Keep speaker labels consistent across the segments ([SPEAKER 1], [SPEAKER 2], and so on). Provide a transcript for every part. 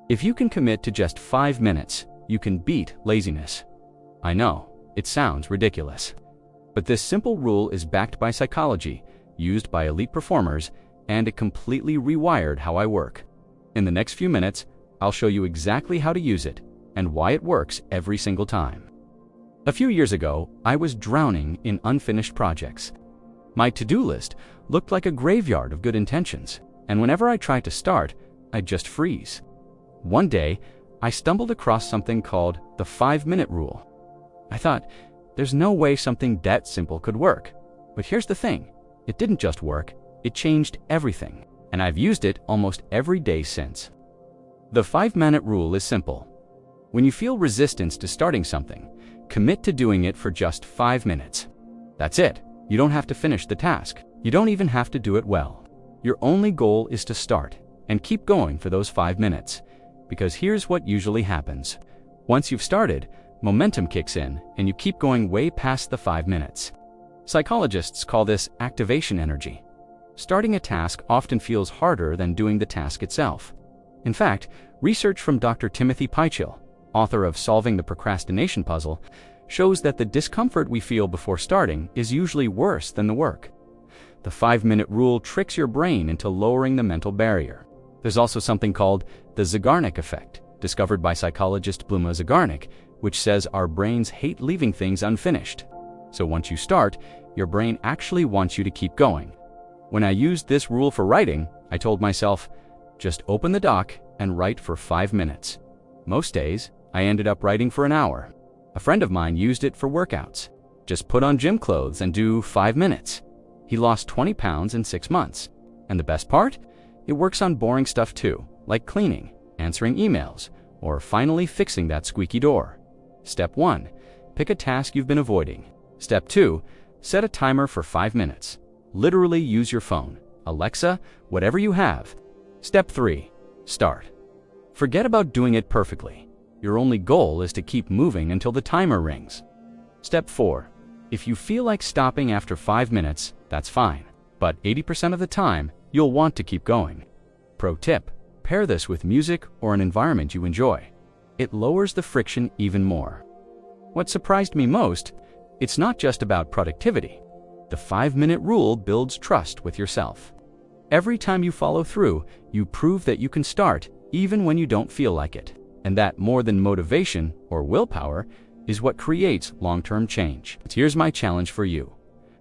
[SPEAKER 1] If you can commit to just 5 minutes, you can beat laziness. I know, it sounds ridiculous. But this simple rule is backed by psychology, used by elite performers, and it completely rewired how I work. In the next few minutes, I'll show you exactly how to use it and why it works every single time. A few years ago, I was drowning in unfinished projects. My to-do list looked like a graveyard of good intentions, and whenever I tried to start, I'd just freeze. One day, I stumbled across something called the 5-minute rule. I thought, there's no way something that simple could work. But here's the thing, it didn't just work, it changed everything, and I've used it almost every day since. The 5-minute rule is simple. When you feel resistance to starting something, commit to doing it for just 5 minutes. That's it. You don't have to finish the task. You don't even have to do it well. Your only goal is to start and keep going for those 5 minutes. Because here's what usually happens. Once you've started, momentum kicks in and you keep going way past the 5 minutes. Psychologists call this activation energy. Starting a task often feels harder than doing the task itself. In fact, research from Dr. Timothy Pychyl, author of Solving the Procrastination Puzzle, shows that the discomfort we feel before starting is usually worse than the work. The 5-minute rule tricks your brain into lowering the mental barrier. There's also something called the Zeigarnik effect, discovered by psychologist Bluma Zeigarnik, which says our brains hate leaving things unfinished. So once you start, your brain actually wants you to keep going. When I used this rule for writing, I told myself, just open the doc and write for 5 minutes. Most days, I ended up writing for an hour. A friend of mine used it for workouts. Just put on gym clothes and do 5 minutes. He lost 20 pounds in 6 months. And the best part? It works on boring stuff too, like cleaning, answering emails, or finally fixing that squeaky door. Step 1. Pick a task you've been avoiding. Step 2. Set a timer for 5 minutes. Literally use your phone, Alexa, whatever you have. Step 3. Start. Forget about doing it perfectly. Your only goal is to keep moving until the timer rings. Step 4. If you feel like stopping after 5 minutes, that's fine. But 80% of the time, you'll want to keep going. Pro tip, pair this with music or an environment you enjoy. It lowers the friction even more. What surprised me most, it's not just about productivity. The 5-minute rule builds trust with yourself. Every time you follow through, you prove that you can start even when you don't feel like it. And that more than motivation or willpower is what creates long-term change. Here's my challenge for you.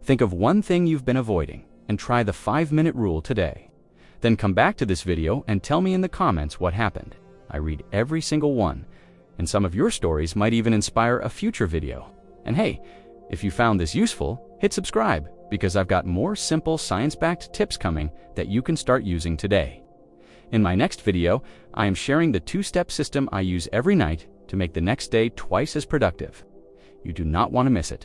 [SPEAKER 1] Think of one thing you've been avoiding and try the 5-minute rule today. Then come back to this video and tell me in the comments what happened. I read every single one, and some of your stories might even inspire a future video. And hey, if you found this useful, hit subscribe because I've got more simple science-backed tips coming that you can start using today. In my next video, I am sharing the 2-step system I use every night to make the next day twice as productive. You do not want to miss it.